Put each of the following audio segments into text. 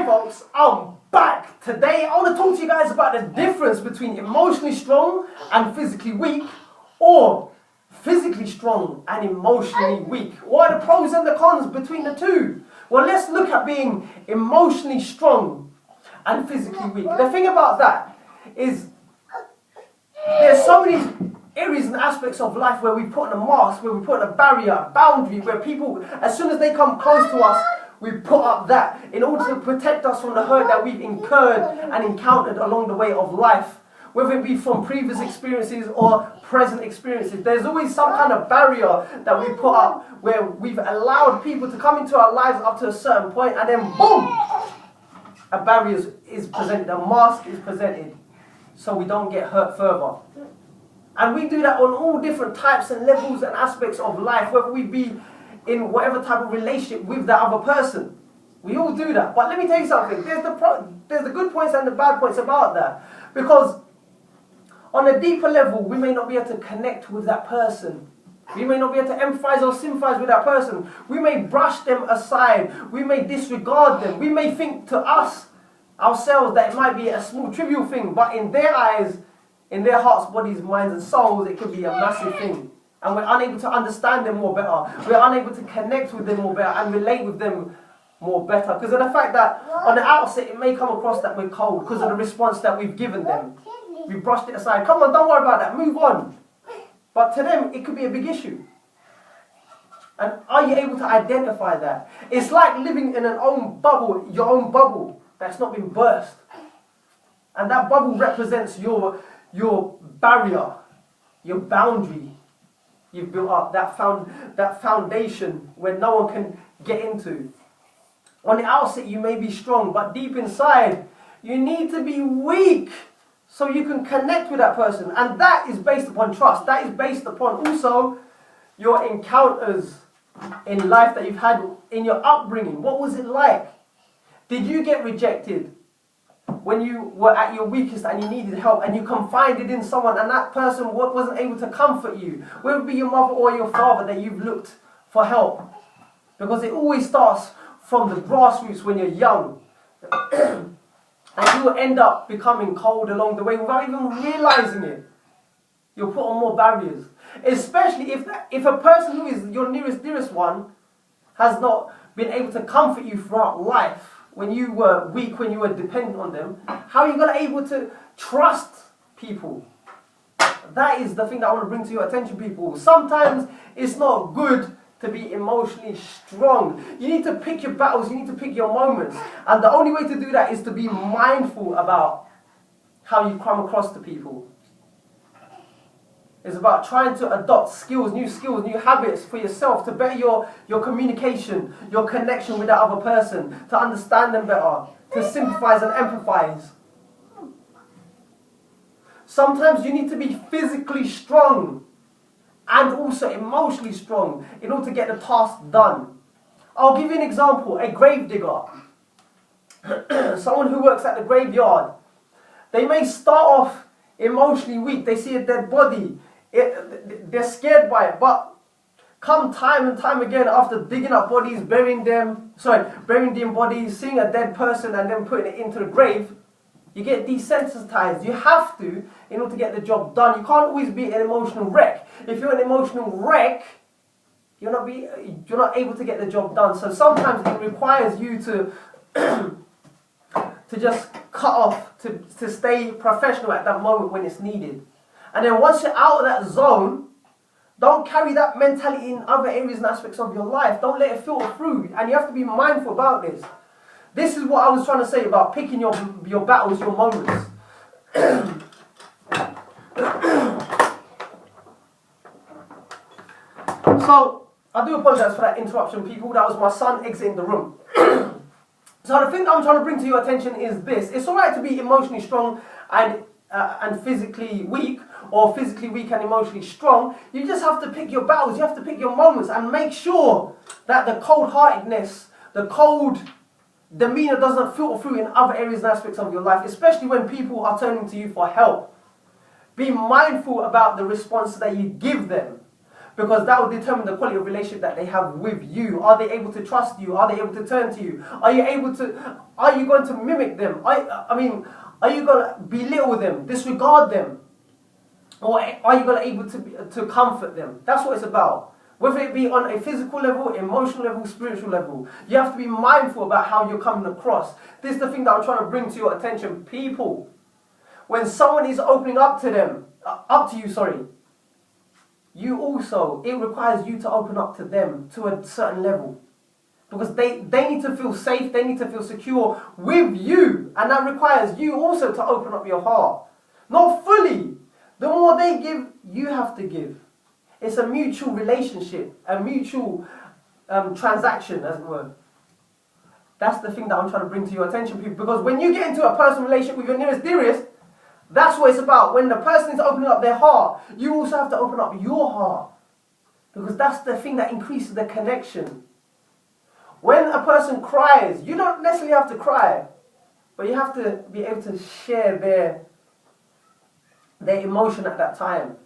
Hey folks, I'm back. Today I want to talk to you guys about the difference between emotionally strong and physically weak, or physically strong and emotionally weak. What are the pros and the cons between the two? Well, let's look at being emotionally strong and physically weak. The thing about that is there's so many areas and aspects of life where we put on a mask, where we put a barrier, a boundary, where people, as soon as they come close to us, we put up that in order to protect us from the hurt that we've incurred and encountered along the way of life. Whether it be from previous experiences or present experiences, there's always some kind of barrier that we put up where we've allowed people to come into our lives up to a certain point, and then boom, a barrier is presented, a mask is presented, so we don't get hurt further. And we do that on all different types and levels and aspects of life, whether we be in whatever type of relationship with that other person. We all do that. But let me tell you something. There's the good points and the bad points about that. Because on a deeper level, we may not be able to connect with that person. We may not be able to empathize or sympathize with that person. We may brush them aside. We may disregard them. We may think to us, ourselves, that it might be a small, trivial thing. But in their eyes, in their hearts, bodies, minds, and souls, it could be a massive thing. And we're unable to understand them more better. We're unable to connect with them more better and relate with them more better. Because of the fact that on the outset, it may come across that we're cold because of the response that we've given them. We brushed it aside. Come on, don't worry about that. Move on. But to them, it could be a big issue. And are you able to identify that? It's like living in an own bubble, your own bubble that's not been burst. And that bubble represents your barrier, your boundary you've built up, that foundation where no one can get into. On the outset, you may be strong, but deep inside, you need to be weak so you can connect with that person. And that is based upon trust. That is based upon also your encounters in life that you've had in your upbringing. What was it like? Did you get rejected when you were at your weakest and you needed help and you confided in someone and that person wasn't able to comfort you? Whether it be your mother or your father that you've looked for help. Because it always starts from the grassroots when you're young. And you will end up becoming cold along the way without even realizing it. You'll put on more barriers. Especially if a person who is your dearest one has not been able to comfort you throughout life. When you were weak, when you were dependent on them, how are you going to be able to trust people? That is the thing that I want to bring to your attention, people. Sometimes it's not good to be emotionally strong. You need to pick your battles, you need to pick your moments. And the only way to do that is to be mindful about how you come across to people. It's about trying to adopt new habits for yourself to better your communication, your connection with that other person, to understand them better, to sympathize and empathize. Sometimes you need to be physically strong and also emotionally strong in order to get the task done. I'll give you an example. A grave digger, someone who works at the graveyard, they may start off emotionally weak. They see a dead body. They're scared by it, but come time and time again, after digging up bodies, burying them bodies, seeing a dead person and then putting it into the grave, you get desensitized. You have to, in order to get the job done. You can't always be an emotional wreck. If you're an emotional wreck, you're not able to get the job done. So sometimes it requires you to to just cut off, to stay professional at that moment when it's needed. And then once you're out of that zone, don't carry that mentality in other areas and aspects of your life. Don't let it filter through. And you have to be mindful about this. This is what I was trying to say about picking your battles, your moments. So, I do apologize for that interruption, people. That was my son exiting the room. So the thing that I'm trying to bring to your attention is this. It's alright to be emotionally strong and physically weak, or physically weak and emotionally strong. You just have to pick your battles, you have to pick your moments, and make sure that the cold-heartedness, the cold demeanor doesn't filter through in other areas and aspects of your life, especially when people are turning to you for help. Be mindful about the response that you give them. Because that will determine the quality of relationship that they have with you. Are they able to trust you? Are they able to turn to you? Are you going to mimic them? Are you going to belittle them, disregard them? Or are you going to able to comfort them? That's what it's about. Whether it be on a physical level, emotional level, spiritual level. You have to be mindful about how you're coming across. This is the thing that I'm trying to bring to your attention. People, when someone is opening up to you, you also, it requires you to open up to them to a certain level. Because they need to feel safe, they need to feel secure with you. And that requires you also to open up your heart. Not fully. The more they give, you have to give. It's a mutual relationship, a mutual transaction, as it were. That's the thing that I'm trying to bring to your attention, people. Because when you get into a personal relationship with your nearest dearest, that's what it's about. When the person is opening up their heart, you also have to open up your heart. Because that's the thing that increases the connection. When a person cries, you don't necessarily have to cry, but you have to be able to share their emotion at that time.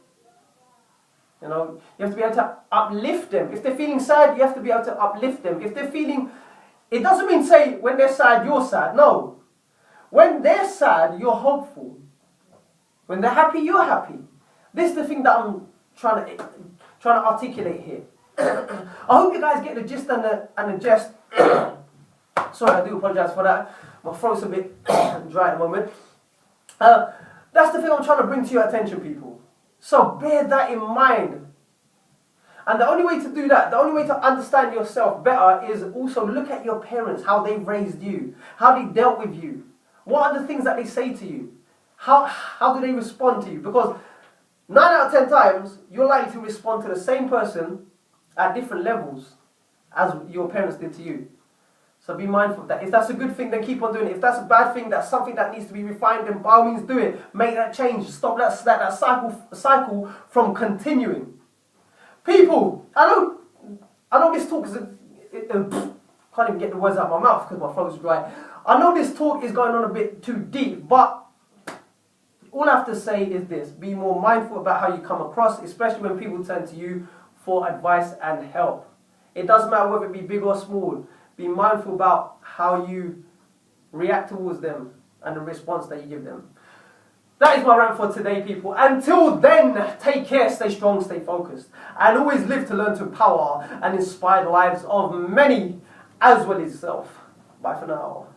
You know, you have to be able to uplift them. If they're feeling sad, you have to be able to uplift them. If they're feeling, it doesn't mean say when they're sad, you're sad. No. When they're sad, you're hopeful. When they're happy, you're happy. This is the thing that I'm trying to articulate here. I hope you guys get the gist and the jest. Sorry, I do apologize for that. My throat's a bit dry at the moment. That's the thing I'm trying to bring to your attention, people. So bear that in mind. And the only way to do that, the only way to understand yourself better is also look at your parents, how they raised you, how they dealt with you. What are the things that they say to you? How do they respond to you? Because 9 out of 10 times, you're likely to respond to the same person at different levels as your parents did to you. So be mindful of that. If that's a good thing, then keep on doing it. If that's a bad thing, that's something that needs to be refined, then by all means do it. Make that change. Stop that cycle from continuing. People, I know this talk is... can't even get the words out of my mouth because my throat is dry. I know this talk is going on a bit too deep, but all I have to say is this. Be more mindful about how you come across, especially when people turn to you for advice and help. It doesn't matter whether it be big or small. Be mindful about how you react towards them and the response that you give them. That is my rant for today, people. Until then, take care, stay strong, stay focused, and always live to learn to empower and inspire the lives of many as well as yourself. Bye for now.